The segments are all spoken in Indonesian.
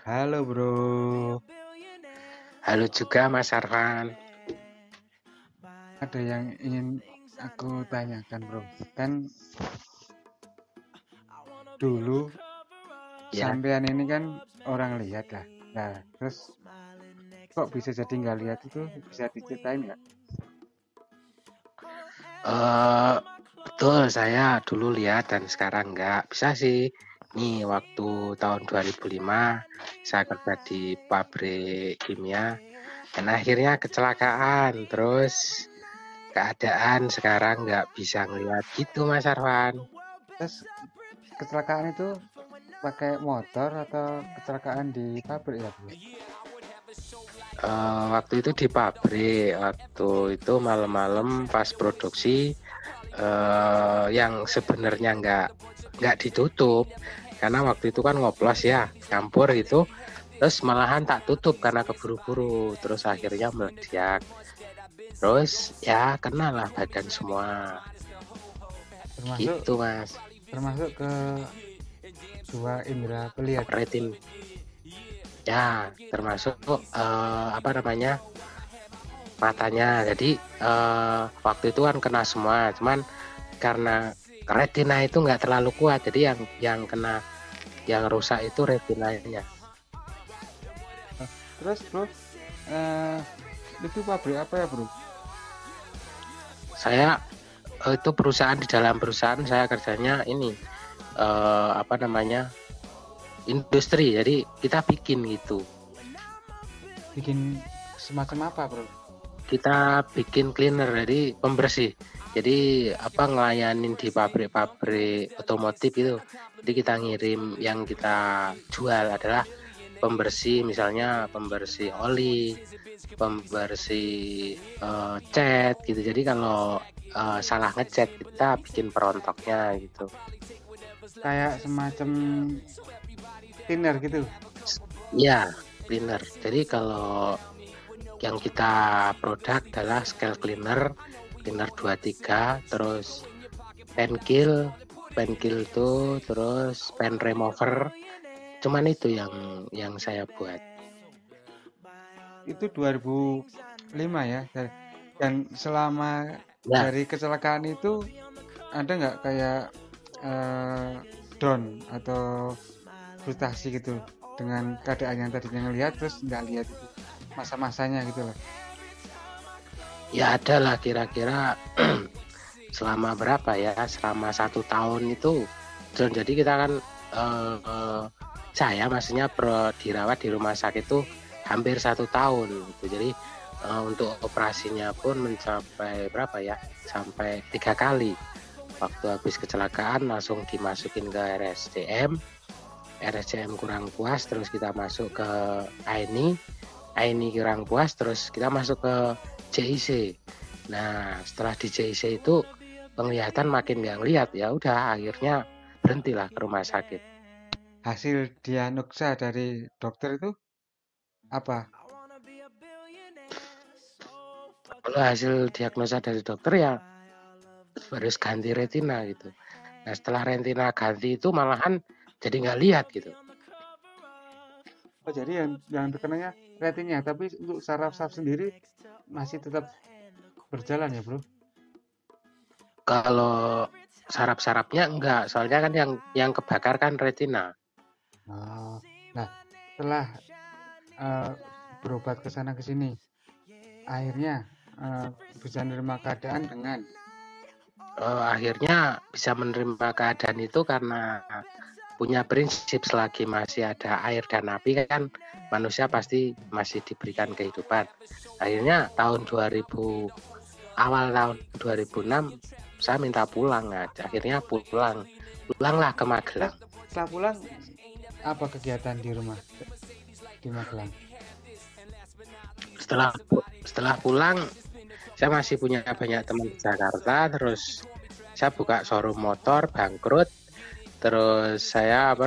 Halo bro. Halo juga Mas Arfan. Ada yang ingin aku tanyakan bro. Kan dulu Ya, sampean ini kan orang lihat lah. Nah terus kok bisa jadi nggak lihat itu bisa diceritain nggak? betul saya dulu lihat dan sekarang enggak. Bisa sih. Nih waktu tahun 2005 saya kerja di pabrik kimia dan akhirnya kecelakaan. Terus keadaan sekarang nggak bisa ngeliat gitu Mas Arfan. Terus kecelakaan itu pakai motor atau kecelakaan di pabrik ya bro? Waktu itu di pabrik, waktu itu malam-malam pas produksi yang sebenarnya nggak ditutup karena waktu itu kan ngoplos ya campur gitu, terus malahan tak tutup karena keburu-buru, terus akhirnya meledak, terus ya kena lah badan semua Termasuk gitu Mas. termasuk ke dua indera penglihatan. Retin ya termasuk apa namanya matanya, jadi waktu itu kan kena semua, cuman karena retina itu nggak terlalu kuat, jadi yang kena, yang rusak itu retinanya. Terus bro, itu pabrik apa ya bro? Saya itu perusahaan, di dalam perusahaan saya kerjanya ini apa namanya industri, jadi kita bikin gitu, Bikin semacam apa bro? kita bikin cleaner, jadi pembersih, jadi apa ngelayanin di pabrik-pabrik otomotif itu, jadi kita ngirim, yang kita jual adalah pembersih, misalnya pembersih oli, pembersih cat gitu. Jadi kalau salah ngecat kita bikin perontoknya gitu. Kayak semacam thinner gitu. Iya, cleaner. Jadi kalau yang kita produk adalah scale cleaner, cleaner 23, terus penkill, penkill itu, terus pen remover. Cuman itu yang saya buat. Itu 2005 ya. Dan selama Ya, dari kecelakaan itu ada nggak kayak down atau frustasi gitu dengan keadaan yang tadinya ngelihat terus nggak lihat itu masa-masanya gitu loh. ya ada lah kira-kira selama berapa ya, selama 1 tahun itu. Dan jadi kita kan saya maksudnya dirawat di rumah sakit itu hampir 1 tahun gitu. Jadi untuk operasinya pun mencapai berapa ya, sampai 3 kali. Waktu habis kecelakaan langsung dimasukin ke RSCM kurang puas, terus kita masuk ke AINI kurang puas, terus kita masuk ke JIC. Nah setelah di JIC itu penglihatan makin nggak ngelihat, ya udah akhirnya berhentilah ke rumah sakit. Hasil diagnosa dari dokter itu apa? Kalau hasil diagnosa dari dokter ya harus ganti retina gitu. Nah setelah retina ganti itu malahan jadi nggak lihat gitu. Oh jadi yang terkenanya retinnya, tapi untuk saraf-saraf sendiri masih tetap berjalan ya bro? Kalau saraf-sarafnya enggak, soalnya kan yang kebakar kan retina. Oh, nah setelah eh, berobat ke sana ke sini, akhirnya bisa menerima keadaan dengan Akhirnya bisa menerima keadaan itu karena punya prinsip, selagi masih ada air dan api kan manusia pasti masih diberikan kehidupan. Akhirnya tahun 2000, awal tahun 2006 saya minta pulang, akhirnya pulanglah ke Magelang. setelah pulang apa kegiatan di rumah di Magelang? Setelah pulang saya masih punya banyak teman di Jakarta, terus saya buka showroom motor bangkrut, terus saya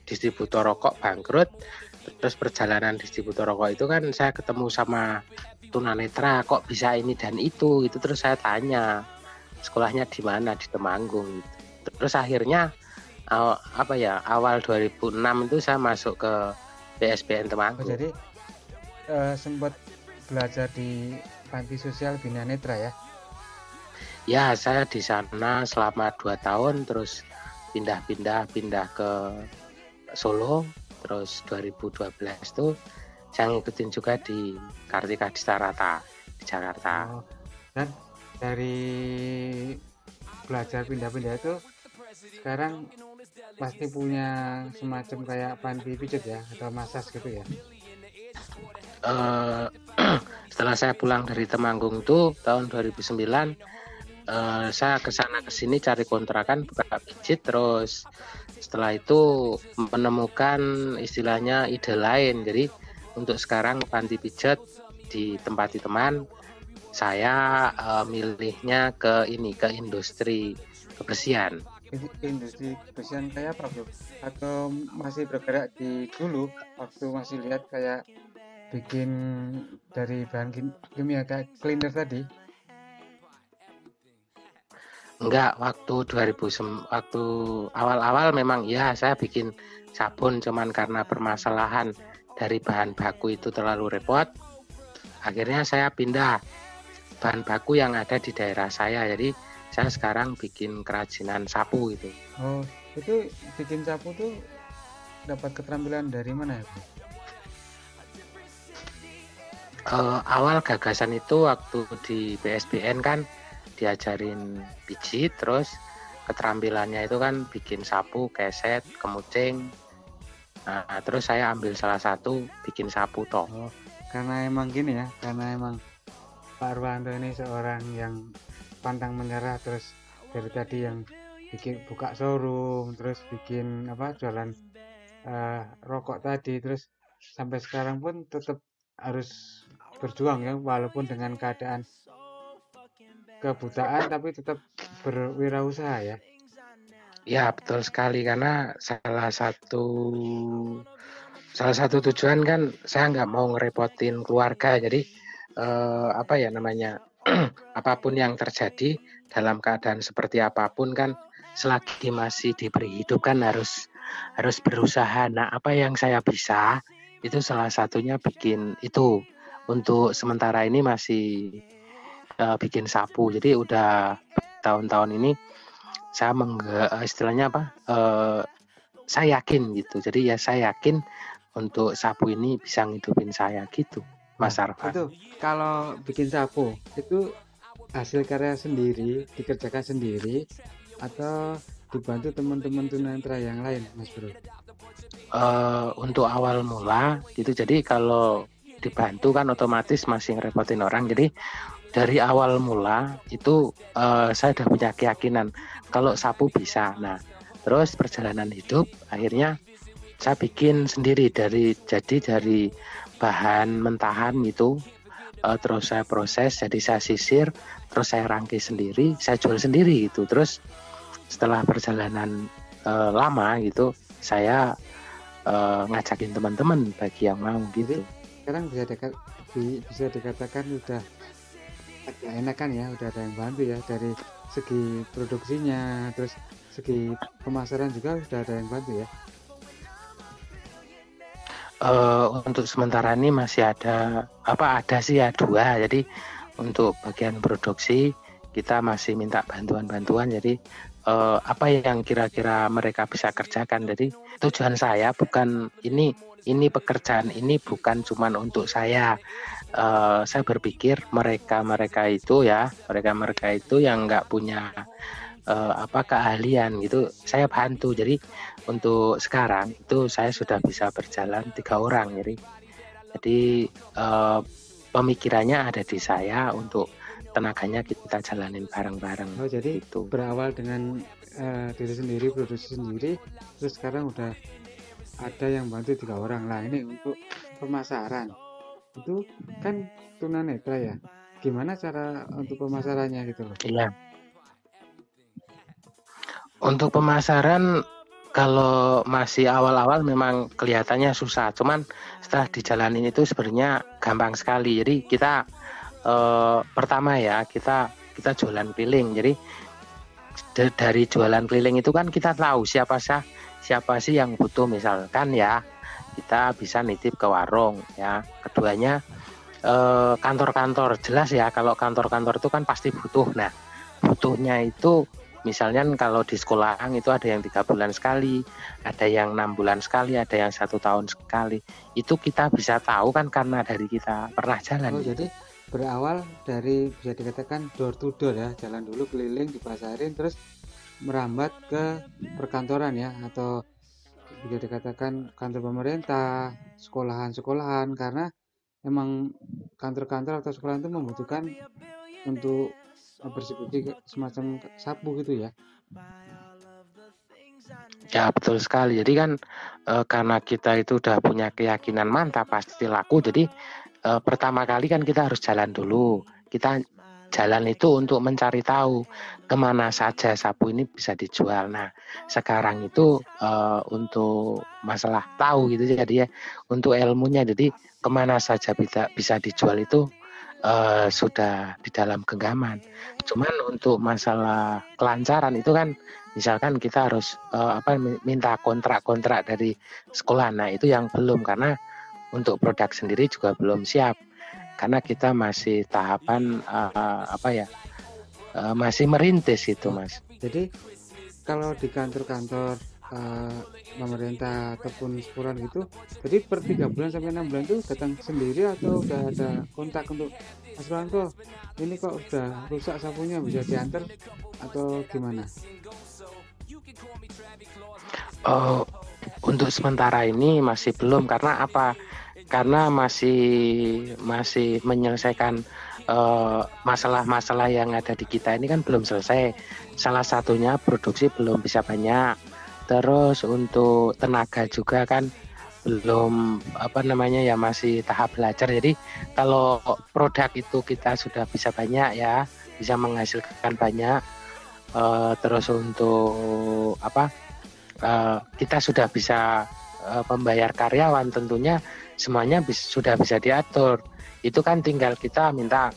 distributor rokok bangkrut, terus perjalanan distributor rokok itu kan saya ketemu sama tunanetra, kok bisa ini dan itu terus saya tanya, sekolahnya di mana, di Temanggung gitu. Terus akhirnya awal 2006 itu saya masuk ke PSBN Temanggung. jadi sempat belajar di panti sosial Bina Netra ya? Ya, saya di sana selama 2 tahun, terus pindah ke Solo, terus 2012 tuh saya ngikutin juga di Kartika Distarata di Jakarta. Dan dari belajar pindah-pindah itu sekarang pasti punya semacam kayak panti pijat ya, atau masas gitu ya? Setelah saya pulang dari Temanggung tuh tahun 2009, saya kesana kesini cari kontrakan buka pijit, terus setelah itu menemukan istilahnya ide lain. Jadi untuk sekarang panti pijat ditempati teman, saya milihnya ke industri kebersihan. Industri kebersihan kayak apa bro? Atau masih bergerak di dulu waktu masih lihat kayak bikin dari bahan kimia kayak cleaner tadi? Enggak, waktu awal-awal memang ya saya bikin sabun, cuman karena permasalahan dari bahan baku itu terlalu repot, akhirnya saya pindah bahan baku yang ada di daerah saya. Jadi saya sekarang bikin kerajinan sapu gitu. Oh, itu bikin sapu tuh dapat keterampilan dari mana ya bro? Awal gagasan itu waktu di PSBN kan diajarin pijit, terus keterampilannya itu kan bikin sapu, keset, kemucing. Nah, terus saya ambil salah satu bikin sapu toh. Oh, karena emang gini ya, karena emang Pak Arwanto ini seorang yang pantang menyerah, terus dari tadi yang bikin buka showroom, terus bikin jualan rokok tadi, terus sampai sekarang pun tetap harus berjuang ya, walaupun dengan keadaan kebutaan tapi tetap berwirausaha ya. Ya betul sekali, karena salah satu tujuan kan saya nggak mau ngerepotin keluarga. Jadi apapun yang terjadi dalam keadaan seperti apapun kan, selagi masih diberi hidup kan harus berusaha. Nah, apa yang saya bisa itu salah satunya bikin itu. Untuk sementara ini masih bikin sapu. Jadi udah tahun-tahun ini saya istilahnya saya yakin gitu. Jadi ya saya yakin untuk sapu ini bisa ngidupin saya gitu, Mas Arfan. Itu kalau bikin sapu itu hasil karya sendiri, dikerjakan sendiri atau dibantu teman-teman tunanetra yang lain, Mas Bro? Untuk awal mula gitu, jadi kalau dibantu kan otomatis masih ngerepotin orang. Jadi dari awal mula itu saya udah punya keyakinan kalau sapu bisa. Nah, terus perjalanan hidup akhirnya saya bikin sendiri dari bahan mentahan itu, terus saya proses, jadi saya sisir, terus saya rangkai sendiri, saya jual sendiri gitu. Terus setelah perjalanan lama gitu, saya ngajakin teman-teman bagi yang mau gitu. Sekarang bisa dikatakan udah agak enakan ya, udah ada yang bantu ya, dari segi produksinya, terus segi pemasaran juga udah ada yang bantu ya. Untuk sementara ini masih ada sih ya 2. Jadi untuk bagian produksi kita masih minta bantuan. Jadi apa yang kira-kira mereka bisa kerjakan. Jadi tujuan saya bukan ini pekerjaan ini bukan cuma untuk saya. Saya berpikir mereka itu yang nggak punya keahlian gitu, saya bantu. Jadi untuk sekarang itu saya sudah bisa berjalan 3 orang. Jadi pemikirannya ada di saya, untuk tenaganya kita jalanin bareng-bareng. Oh, jadi itu berawal dengan diri sendiri, produksi sendiri, terus sekarang udah ada yang bantu 3 orang. Lah ini untuk pemasaran itu kan tunanetra ya, gimana cara untuk pemasarannya gitu loh? Iya. Untuk pemasaran kalau masih awal-awal memang kelihatannya susah, cuman setelah dijalanin itu sebenarnya gampang sekali. Jadi kita pertama ya, kita kita jualan keliling. Jadi dari jualan keliling itu kan kita tahu siapa sih yang butuh, misalkan ya kita bisa nitip ke warung ya. Keduanya kantor-kantor, jelas ya kalau kantor-kantor itu kan pasti butuh. Nah, butuhnya itu misalnya kalau di sekolahan itu ada yang 3 bulan sekali, ada yang 6 bulan sekali, ada yang 1 tahun sekali. Itu kita bisa tahu kan karena dari kita pernah jalan. Jadi berawal dari bisa dikatakan door to door ya, jalan dulu keliling dipasarin terus merambat ke perkantoran ya, atau bisa dikatakan kantor pemerintah, sekolahan-sekolahan, karena emang kantor-kantor atau sekolah itu membutuhkan untuk bersih semacam sapu gitu ya. Ya betul sekali. Jadi kan karena kita itu udah punya keyakinan mantap pasti laku. Jadi pertama kali kan kita harus jalan dulu. Kita jalan itu untuk mencari tahu kemana saja sapu ini bisa dijual. Nah sekarang itu untuk masalah tahu gitu, jadi ya untuk ilmunya. Jadi kemana saja bisa dijual itu sudah di dalam genggaman. Cuman untuk masalah kelancaran itu kan misalkan kita harus minta kontrak dari sekolah. Nah itu yang belum, karena untuk produk sendiri juga belum siap karena kita masih tahapan masih merintis itu, Mas. Jadi kalau di kantor-kantor pemerintah ataupun sekolah gitu, jadi per 3 bulan sampai 6 bulan itu datang sendiri atau udah ada kontak untuk Mas Ranto, ini kok udah rusak sapunya, bisa diantar atau gimana? Untuk sementara ini masih belum, karena apa? Karena masih menyelesaikan masalah-masalah yang ada di kita ini kan belum selesai. Salah satunya produksi belum bisa banyak. Terus untuk tenaga juga kan belum ya masih tahap belajar. Jadi kalau produk itu kita sudah bisa banyak ya, bisa menghasilkan banyak. Terus untuk kita sudah bisa membayar karyawan, tentunya semuanya sudah bisa diatur. Itu kan tinggal kita minta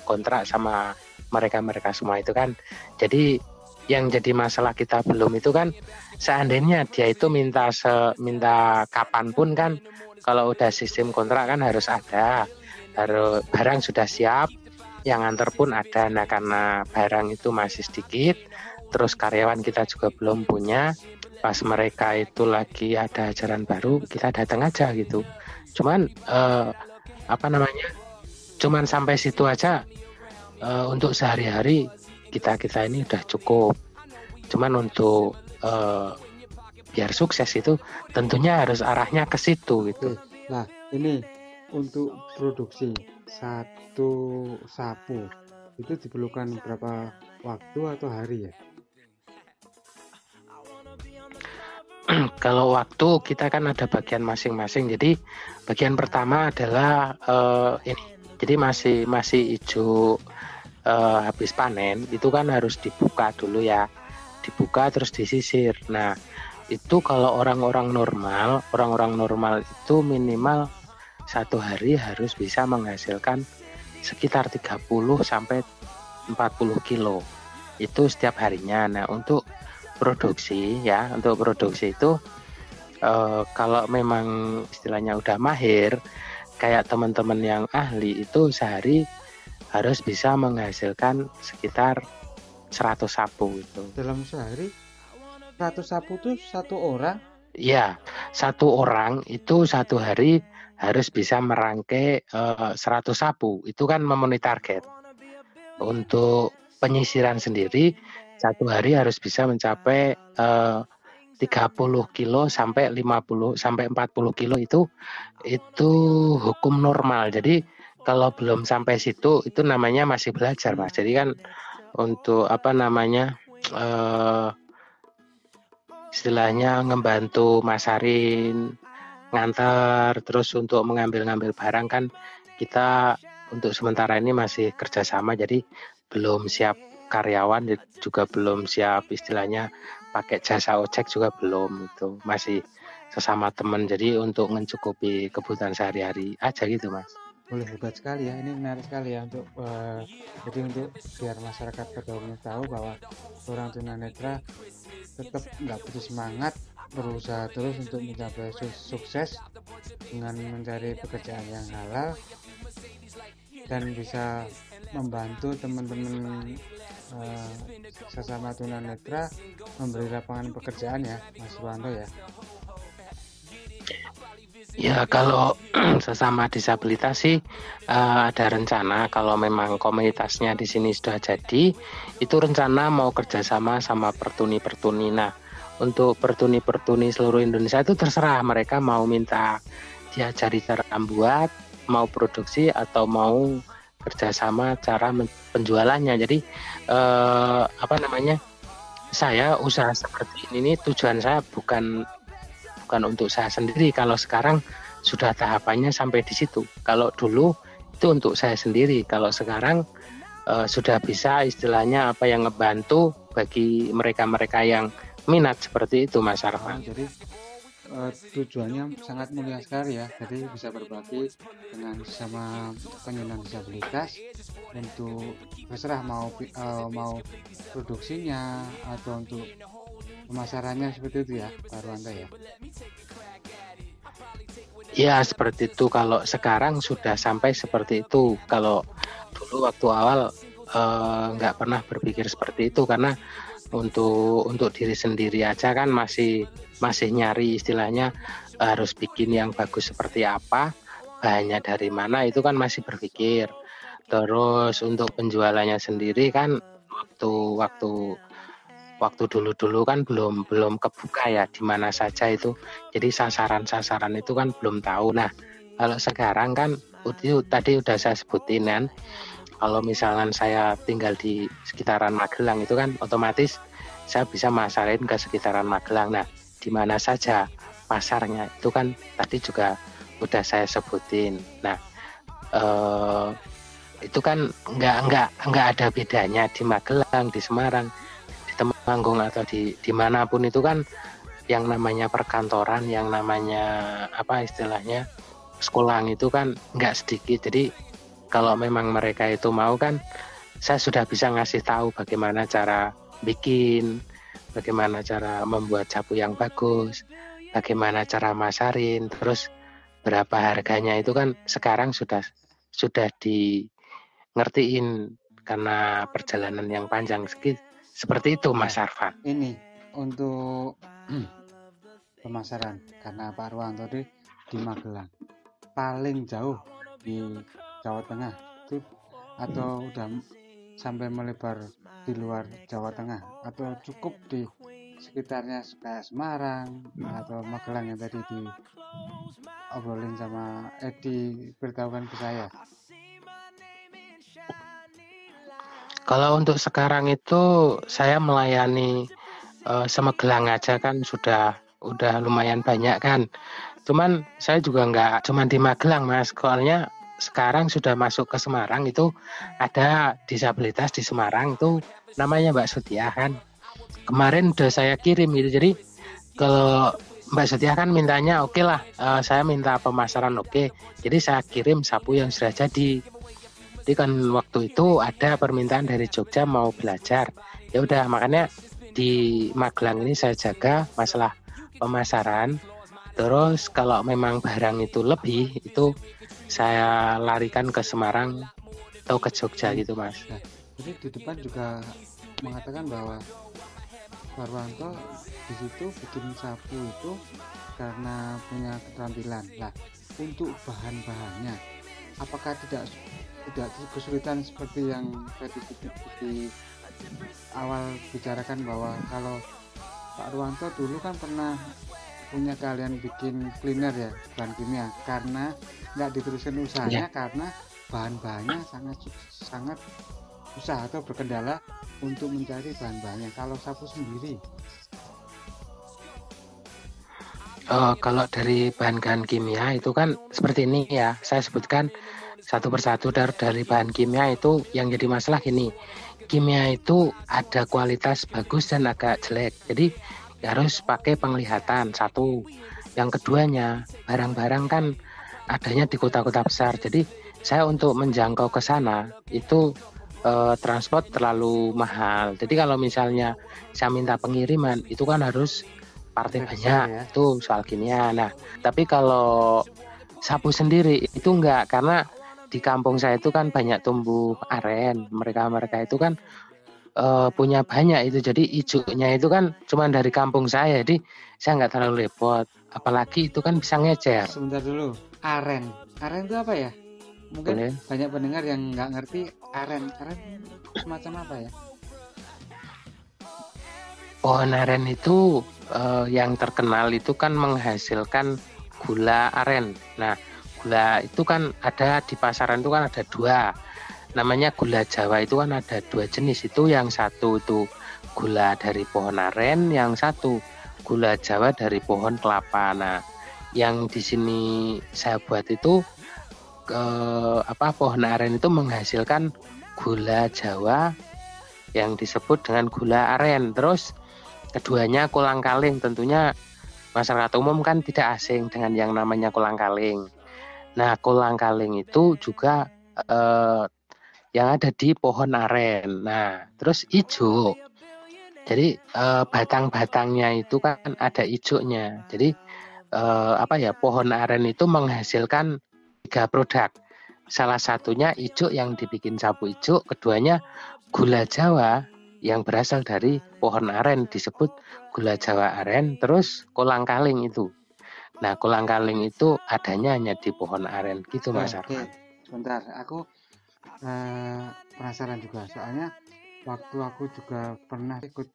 kontrak sama mereka semua itu kan. Jadi yang jadi masalah kita belum itu kan, seandainya dia itu minta kapanpun kan, kalau udah sistem kontrak kan harus barang sudah siap, yang antar pun ada. Nah karena barang itu masih sedikit, terus karyawan kita juga belum punya, pas mereka itu lagi ada ajaran baru kita datang aja gitu. Cuman cuman sampai situ aja. Untuk sehari-hari kita ini udah cukup. Cuman untuk biar sukses itu tentunya harus arahnya ke situ gitu. Nah ini untuk produksi satu sapu itu diperlukan berapa waktu atau hari ya? Kalau waktu kita kan ada bagian masing-masing. Jadi bagian pertama adalah ini. Jadi masih hijau, habis panen itu kan harus dibuka dulu ya. Dibuka terus disisir. Nah itu kalau orang-orang normal itu minimal 1 hari harus bisa menghasilkan sekitar 30 sampai 40 kilo itu setiap harinya. Nah untuk produksi itu kalau memang istilahnya udah mahir kayak teman-teman yang ahli itu sehari harus bisa menghasilkan sekitar 100 sapu itu. Dalam sehari 100 sapu itu satu orang? Iya, satu orang itu 1 hari harus bisa merangkai 100 sapu. Itu kan memenuhi target. Untuk penyisiran sendiri 1 hari harus bisa mencapai 30 kilo sampai 50 sampai 40 kilo itu hukum normal. Jadi kalau belum sampai situ itu namanya masih belajar, Mas. Jadi kan untuk istilahnya ngebantu masarin, ngantar, terus untuk mengambil barang kan kita untuk sementara ini masih kerjasama, jadi belum siap karyawan, juga belum siap istilahnya pakai jasa ojek juga belum, itu masih sesama teman, jadi untuk mencukupi kebutuhan sehari-hari aja gitu, Mas. boleh hebat sekali ya, ini menarik sekali ya untuk jadi untuk biar masyarakat pada umumnya tahu bahwa orang tunanetra tetap nggak putus semangat, berusaha terus untuk mencapai sukses dengan mencari pekerjaan yang halal dan bisa membantu teman-teman sesama tunanetra memberi lapangan pekerjaan ya, Mas Purwanto ya. Ya kalau sesama disabilitas sih ada rencana kalau memang komunitasnya di sini sudah jadi, itu rencana mau kerjasama sama pertuni-pertuni. Nah untuk pertuni-pertuni seluruh Indonesia itu terserah mereka mau minta diajari cara membuat, mau produksi atau mau kerjasama cara penjualannya. Jadi saya usaha seperti ini tujuan saya bukan untuk saya sendiri. Kalau sekarang sudah tahapannya sampai di situ. Kalau dulu itu untuk saya sendiri. Kalau sekarang sudah bisa istilahnya yang ngebantu bagi mereka-mereka yang minat seperti itu, Mas Arfan. Jadi tujuannya sangat mulia sekali ya. Jadi bisa berbagi dengan sesama penyandang disabilitas untuk terserah mau produksinya atau untuk pemasarannya seperti itu ya, Pak Purwanto ya. Ya seperti itu. Kalau sekarang sudah sampai seperti itu. Kalau dulu waktu awal nggak pernah berpikir seperti itu karena untuk diri sendiri aja kan masih nyari istilahnya harus bikin yang bagus seperti apa, bahannya dari mana itu kan masih berpikir. Terus untuk penjualannya sendiri kan waktu dulu kan belum kebuka ya di mana saja itu. Jadi sasaran itu kan belum tahu. Nah, kalau sekarang kan itu tadi udah saya sebutin kan. Kalau misalnya saya tinggal di sekitaran Magelang itu kan otomatis saya bisa masarin ke sekitaran Magelang. Nah, di mana saja pasarnya itu kan tadi juga udah saya sebutin. Nah, itu kan nggak ada bedanya di Magelang, di Semarang, Temanggung atau dimanapun itu kan yang namanya perkantoran, yang namanya istilahnya sekolah itu kan nggak sedikit. Jadi kalau memang mereka itu mau kan saya sudah bisa ngasih tahu bagaimana cara bikin, bagaimana cara membuat sapu yang bagus, bagaimana cara masarin, terus berapa harganya itu kan sekarang sudah di ngertiin karena perjalanan yang panjang seperti itu, Mas Arfan. Ini untuk pemasaran karena Pak Purwanto di Magelang paling jauh di Jawa Tengah itu atau udah sampai melebar di luar Jawa Tengah atau cukup di sekitarnya kayak Semarang atau Magelang yang tadi di obrolin sama Edi beritahukan ke saya. Kalau untuk sekarang itu saya melayani Semegelang aja kan udah lumayan banyak kan. Cuman saya juga nggak cuman di Magelang, Mas. Soalnya sekarang sudah masuk ke Semarang itu ada disabilitas di Semarang itu namanya Mbak Sutiah kan. Kemarin udah saya kirim gitu. Jadi kalau Mbak Sutiah kan mintanya oke lah, saya minta pemasaran oke. Jadi saya kirim sapu yang sudah jadi. Jadi kan waktu itu ada permintaan dari Jogja mau belajar. Ya udah makanya di Magelang ini saya jaga masalah pemasaran. Terus kalau memang barang itu lebih itu saya larikan ke Semarang atau ke Jogja gitu, Mas. Nah, jadi di depan juga mengatakan bahwa Pak Purwanto di situ bikin sapu itu karena punya keterampilan. Nah, untuk bahan-bahannya apakah tidak kesulitan seperti yang tadi di awal bicarakan bahwa kalau Pak Purwanto dulu kan pernah punya keahlian bikin cleaner ya, bahan kimia, karena nggak diterusin usahanya karena bahan-bahannya sangat susah atau berkendala untuk mencari bahan-bahannya. Kalau sapu sendiri kalau dari bahan kimia itu kan seperti ini ya, saya sebutkan satu persatu dari bahan kimia itu yang jadi masalah gini. Kimia itu ada kualitas bagus dan agak jelek. Jadi harus pakai penglihatan satu. Yang keduanya barang-barang kan adanya di kota-kota besar. Jadi saya untuk menjangkau ke sana itu transport terlalu mahal. Jadi kalau misalnya saya minta pengiriman itu kan harus partai Partai besar banyak, ya. itu soal kimia. Nah, tapi kalau sapu sendiri itu enggak, karena di kampung saya itu kan banyak tumbuh aren. Mereka itu kan punya banyak itu. Jadi hijaunya itu kan cuma dari kampung saya. Jadi saya nggak terlalu repot. Apalagi itu kan bisa ngecer. Sebentar dulu. Aren. Aren itu apa ya? Mungkin Boleh. banyak pendengar yang nggak ngerti aren. Aren semacam apa ya? Pohon aren itu yang terkenal itu kan menghasilkan gula aren. Nah, gula itu kan ada di pasaran itu kan ada dua. Namanya gula Jawa itu kan ada dua jenis. Itu yang satu itu gula dari pohon aren, yang satu gula Jawa dari pohon kelapa. Nah, yang di sini saya buat itu pohon aren itu menghasilkan gula Jawa yang disebut dengan gula aren. Terus keduanya kolang-kaling, tentunya masyarakat umum kan tidak asing dengan yang namanya kolang-kaling. Nah, kolang-kaling itu juga yang ada di pohon aren. Nah, terus hijau. Jadi batang-batangnya itu kan ada hijaunya. Jadi pohon aren itu menghasilkan 3 produk. Salah satunya hijau yang dibikin sapu hijau, keduanya gula Jawa yang berasal dari pohon aren disebut gula Jawa aren, terus kolang-kaling itu. Nah, kolang-kaling itu adanya hanya di pohon aren gitu Mas Oke, Arfan. sebentar. Aku penasaran juga. Soalnya waktu aku juga pernah ikut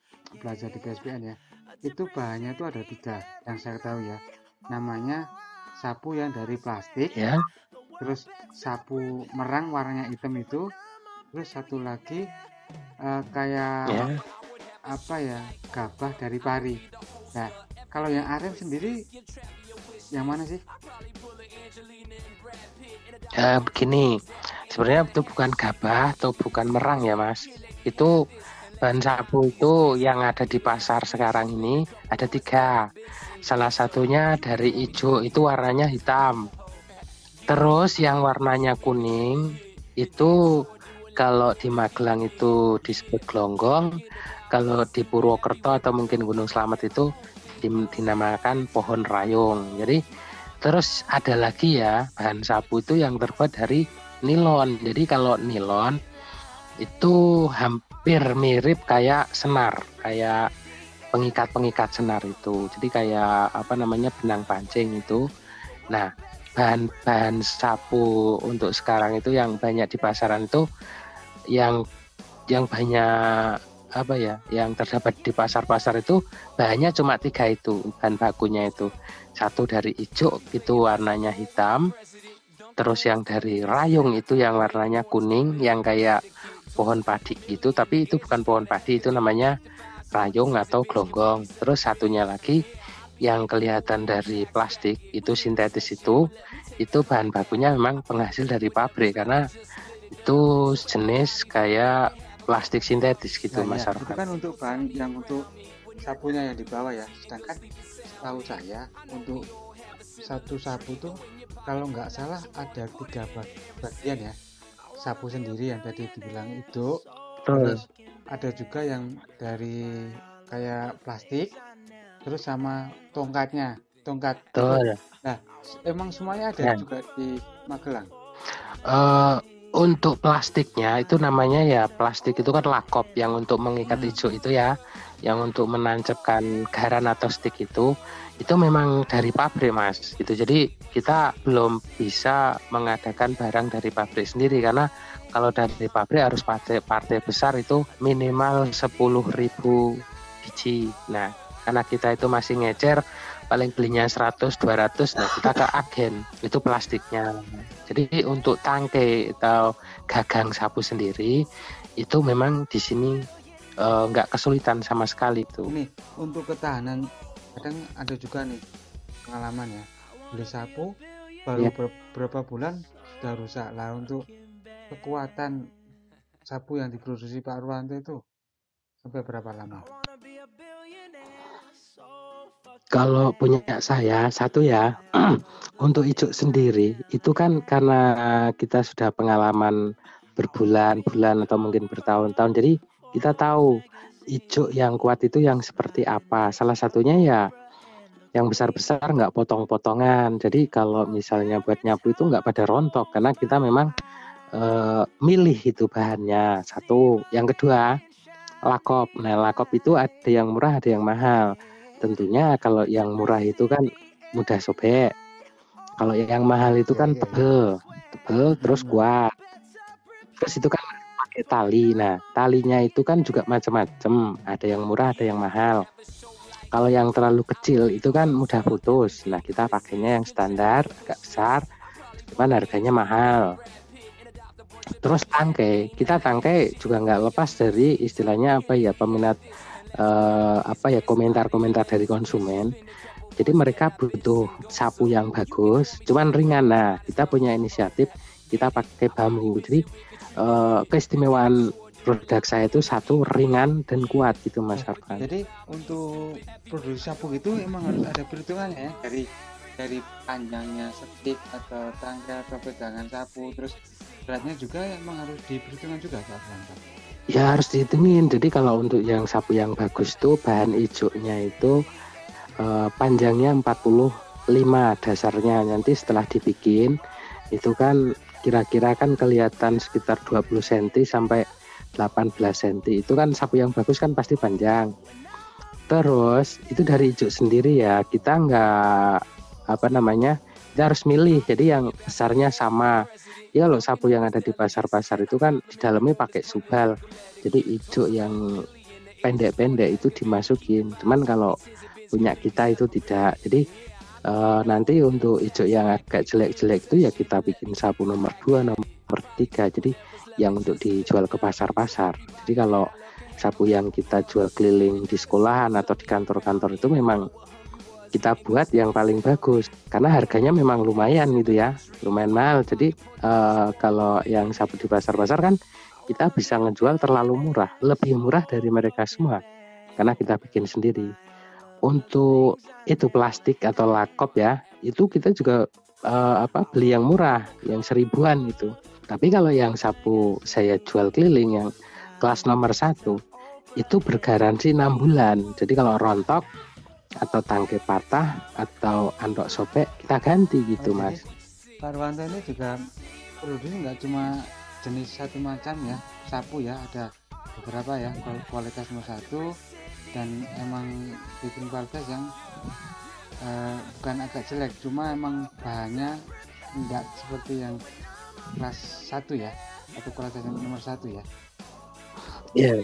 belajar di PSBN ya. Itu bahannya itu ada 3 yang saya tahu ya. Namanya sapu yang dari plastik, Ya, terus sapu merang warnanya hitam itu, terus satu lagi kayak ya. apa ya, gabah dari pari. Nah, kalau yang aren sendiri yang mana sih? Begini, sebenarnya itu bukan gabah atau bukan merang ya Mas. Itu bahan sapu itu yang ada di pasar sekarang ini ada 3. Salah satunya dari hijau itu warnanya hitam. Terus yang warnanya kuning itu kalau di Magelang itu disebut gelonggong, kalau di Purwokerto atau mungkin Gunung Slamet itu dinamakan pohon rayung. Jadi terus ada lagi ya bahan sapu itu yang terbuat dari nilon. Jadi kalau nilon itu hampir mirip kayak senar, kayak pengikat-pengikat senar itu. Jadi kayak benang pancing itu. Nah, bahan-bahan sapu untuk sekarang itu yang banyak di pasaran itu yang banyak yang terdapat di pasar-pasar itu bahannya cuma 3 itu bahan bakunya itu. Satu dari hijau itu warnanya hitam, terus yang dari rayung itu yang warnanya kuning yang kayak pohon padi itu, tapi itu bukan pohon padi, itu namanya rayung atau gelonggong. Terus satunya lagi yang kelihatan dari plastik itu sintetis itu bahan bakunya memang penghasil dari pabrik karena itu jenis kayak plastik sintetis gitu Nah ya, Mas itu Arfan. kan untuk bahan yang untuk sapunya yang di bawah ya. Sedangkan setahu saya untuk satu sapu tuh kalau nggak salah ada 3 bagian ya. Sapu sendiri yang tadi dibilang itu, Betul, terus ada juga yang dari kayak plastik, terus sama tongkatnya, tongkat itu. betul. Nah, emang semuanya ada Nah, juga di Magelang. eh, untuk plastiknya itu namanya ya plastik itu kan lakop yang untuk mengikat Hmm. hijau itu ya, yang untuk menancapkan garan atau stick itu memang dari pabrik Mas gitu. Jadi kita belum bisa mengadakan barang dari pabrik sendiri karena kalau dari pabrik harus partai besar itu minimal 10.000 biji. Nah, karena kita itu masih ngecer paling belinya 100 200, nah kita ke agen itu plastiknya. Jadi untuk tangkai atau gagang sapu sendiri itu memang di sini nggak kesulitan sama sekali tuh. Ini untuk ketahanan, kadang ada juga nih pengalaman ya, beli sapu baru Ya, beberapa bulan sudah rusak. Lah untuk kekuatan sapu yang diproduksi Pak Ruanto itu sampai berapa lama? Kalau punya saya satu ya, untuk ijuk sendiri itu kan karena kita sudah pengalaman berbulan-bulan atau mungkin bertahun-tahun, jadi kita tahu ijuk yang kuat itu yang seperti apa. Salah satunya ya yang besar-besar nggak potong-potongan. Jadi kalau misalnya buat nyapu itu nggak pada rontok karena kita memang milih itu bahannya. Satu, yang kedua lakop. Nah, lakop itu ada yang murah, ada yang mahal. Tentunya kalau yang murah itu kan mudah sobek. Kalau yang mahal itu kan tebel terus kuat. Terus itu kan pakai tali. Nah, talinya itu kan juga macam-macam. Ada yang murah, ada yang mahal. Kalau yang terlalu kecil itu kan mudah putus. Nah, kita pakainya yang standar, agak besar, cuman harganya mahal. Terus tangkai, kita tangkai juga nggak lepas dari istilahnya apa ya, peminat komentar-komentar dari konsumen. Jadi mereka butuh sapu yang bagus, cuman ringan. Nah, kita punya inisiatif kita pakai bambu. Jadi keistimewaan produk saya itu satu, ringan dan kuat gitu Mas Arfan. Jadi untuk produksi sapu itu emang harus ada perhitungannya ya, dari panjangnya stik atau tangkai atau pegangan sapu, terus beratnya juga emang harus diperhitungkan juga Pak Arwanto. Ya harus dihitungin. Jadi kalau untuk yang sapu yang bagus tuh bahan ijoknya itu panjangnya 45 dasarnya. Nanti setelah dibikin itu kan kira-kira kan kelihatan sekitar 20 cm sampai 18 cm. Itu kan sapu yang bagus kan pasti panjang. Terus itu dari ijuk sendiri ya, kita nggak kita harus milih. Jadi yang besarnya sama. Ya kalau sapu yang ada di pasar-pasar itu kan di dalamnya pakai subal. Jadi ijuk yang pendek-pendek itu dimasukin. Cuman kalau punya kita itu tidak. Jadi nanti untuk ijuk yang agak jelek-jelek itu ya kita bikin sapu nomor 2, nomor 3. Jadi yang untuk dijual ke pasar-pasar. Jadi kalau sapu yang kita jual keliling di sekolahan atau di kantor-kantor itu memang kita buat yang paling bagus karena harganya memang lumayan gitu ya, lumayan mahal. Jadi kalau yang sapu di pasar-pasar kan kita bisa ngejual terlalu murah, lebih murah dari mereka semua karena kita bikin sendiri. Untuk itu plastik atau lakop ya, itu kita juga beli yang murah, yang 1000-an gitu. Tapi kalau yang sapu saya jual keliling yang kelas nomor 1 itu bergaransi 6 bulan. Jadi kalau rontok atau tangkai patah atau andok sobek kita ganti gitu Mas. Pak Arwanto ini juga produksi nggak cuma jenis satu macam ya sapu ya, ada beberapa ya kualitas nomor 1 dan emang bikin kualitas yang bukan agak jelek, cuma emang bahannya nggak seperti yang kelas 1 ya atau kualitas yang nomor 1 ya. Iya.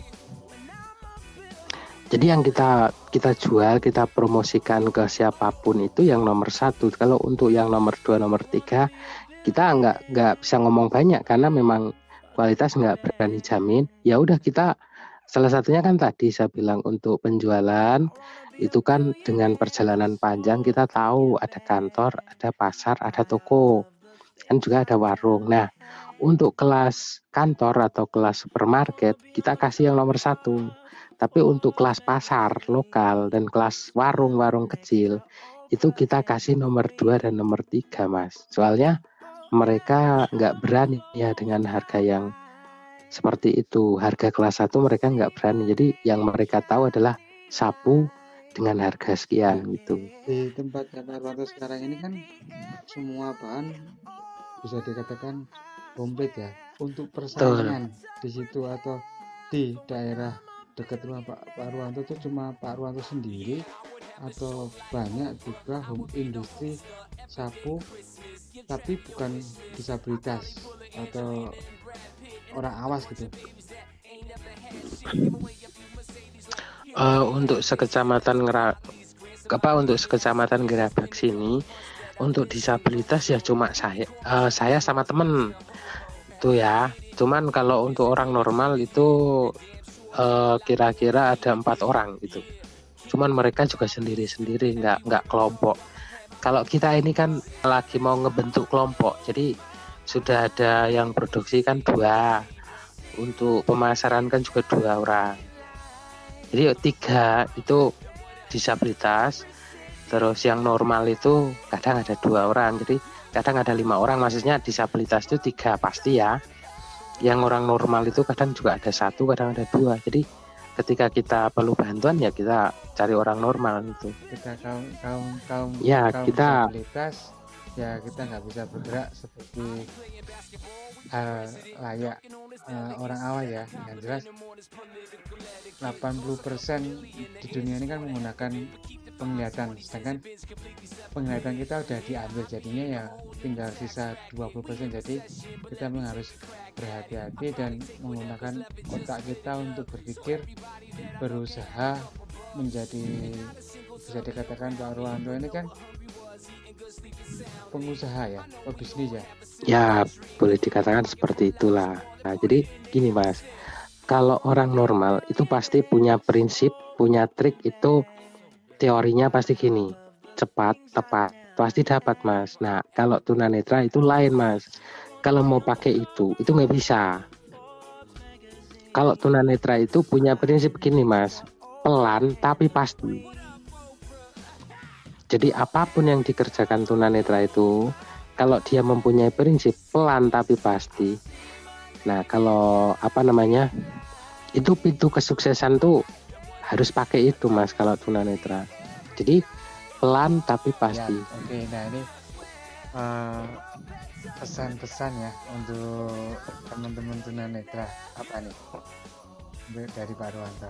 Jadi yang kita jual, kita promosikan ke siapapun itu yang nomor 1. Kalau untuk yang nomor 2, nomor 3 kita nggak bisa ngomong banyak karena memang kualitas nggak berani jamin. Ya udah, kita salah satunya kan tadi saya bilang untuk penjualan itu kan dengan perjalanan panjang kita tahu ada kantor, ada pasar, ada toko, kan juga ada warung. Nah, untuk kelas kantor atau kelas supermarket kita kasih yang nomor 1. Tapi untuk kelas pasar lokal dan kelas warung-warung kecil itu kita kasih nomor 2 dan nomor 3 Mas. Soalnya mereka nggak berani ya dengan harga yang seperti itu. Harga kelas 1 mereka nggak berani. Jadi yang mereka tahu adalah sapu dengan harga sekian gitu. Di tempat Pak Arwanto sekarang ini kan semua bahan bisa dikatakan komplit ya. Untuk persaingan di situ atau di daerah dekat rumah Pak Arwanto itu cuma Pak Arwanto sendiri atau banyak juga home industri sapu tapi bukan disabilitas atau orang awas gitu? Untuk sekecamatan Gerabak sini untuk disabilitas ya cuma saya sama temen itu ya. Cuman kalau untuk orang normal itu kira-kira ada 4 orang gitu. Cuman mereka juga sendiri-sendiri, nggak kelompok. Kalau kita ini kan lagi mau ngebentuk kelompok, jadi sudah ada yang produksi kan 2, untuk pemasaran kan juga 2 orang. Jadi 3 itu disabilitas, Terus yang normal itu kadang ada 2 orang, jadi kadang ada 5 orang. Maksudnya disabilitas itu 3 pasti ya. Yang orang normal itu kadang juga ada 1, kadang ada 2. Jadi ketika kita perlu bantuan ya kita cari orang normal itu. Kita kaum Ya kita disabilitas ya kita nggak bisa bergerak seperti layak orang awam ya. Yang jelas 80% di dunia ini kan menggunakan penglihatan, sedangkan penglihatan kita udah diambil, jadinya ya tinggal sisa 20%. Jadi kita memang harus berhati-hati dan menggunakan otak kita untuk berpikir, berusaha menjadi, bisa dikatakan Pak Ruwanto ini kan pengusaha ya, pebisnis ya. ya boleh dikatakan seperti itulah. Nah jadi gini Mas, kalau orang normal itu pasti punya prinsip, punya trik, itu teorinya pasti gini, cepat, tepat, pasti dapat Mas. Nah kalau tunanetra itu lain Mas, kalau mau pakai itu nggak bisa. Kalau tunanetra itu punya prinsip gini Mas, pelan tapi pasti. Jadi apapun yang dikerjakan tunanetra itu, kalau dia mempunyai prinsip pelan tapi pasti. Nah kalau itu pintu kesuksesan tuh harus pakai itu Mas kalau tunanetra. Jadi pelan tapi pasti. Ya, oke. Nah ini pesan-pesan ya untuk teman-teman tunanetra apa nih dari Pak Ruwanto?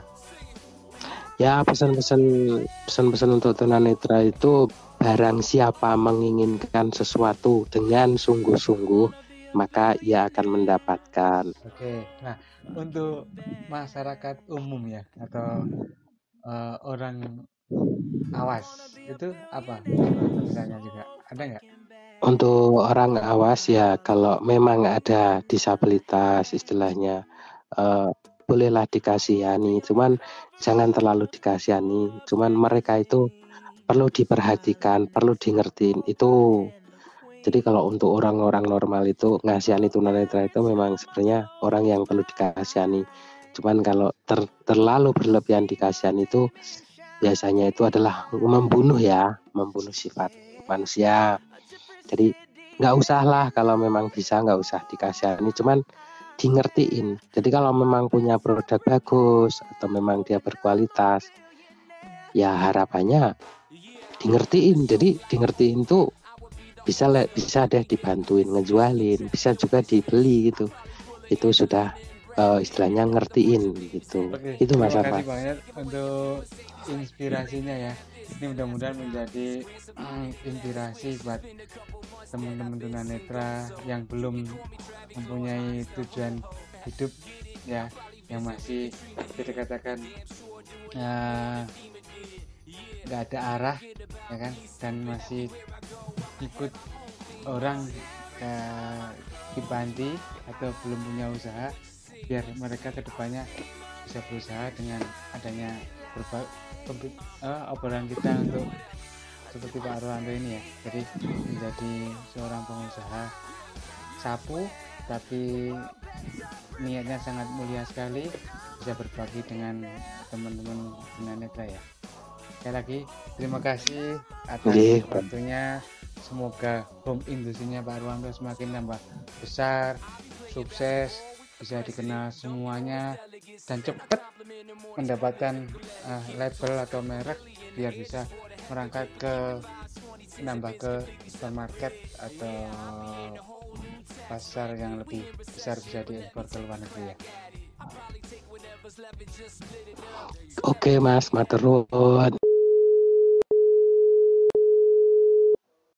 Ya pesan-pesan untuk tunanetra itu, barang siapa menginginkan sesuatu dengan sungguh-sungguh maka ia akan mendapatkan. Oke. Nah untuk masyarakat umum ya atau orang awas itu apa misalnya juga ada nggak? Untuk orang awas ya kalau memang ada disabilitas istilahnya, bolehlah dikasihani, cuman jangan terlalu dikasihani. Cuman mereka itu perlu diperhatikan, perlu dingertiin itu. Jadi kalau untuk orang-orang normal itu ngasihani tunanetra itu memang sebenarnya orang yang perlu dikasihani. Cuman kalau terlalu berlebihan dikasihani itu biasanya itu adalah membunuh sifat manusia. Jadi nggak usah lah, kalau memang bisa nggak usah dikasihani, cuman dingertiin. Jadi kalau memang punya produk bagus atau memang dia berkualitas, ya harapannya dingertiin. Jadi dingertiin tuh bisa deh dibantuin ngejualin, bisa juga dibeli gitu. Itu sudah istilahnya ngertiin gitu. Oke, Itu Mas terima apa? kasih banyak untuk inspirasinya ya. Ini mudah-mudahan menjadi inspirasi buat teman-teman tunanetra yang belum mempunyai tujuan hidup ya, yang masih kita katakan nggak ada arah ya kan, dan masih ikut orang di panti atau belum punya usaha, biar mereka kedepannya bisa berusaha dengan adanya obrolan kita untuk seperti Pak Ruwanto ini ya. Jadi menjadi seorang pengusaha sapu tapi niatnya sangat mulia sekali, bisa berbagi dengan teman-teman tunanetra ya. Sekali lagi terima kasih atas waktunya. Semoga home industrinya Pak Ruwanto semakin nambah besar, sukses, bisa dikenal semuanya, dan cepat mendapatkan label atau merek biar bisa merangkak nambah ke supermarket atau pasar yang lebih besar, bisa diekspor ke luar negeri ya. Oke Mas, matur nuwun.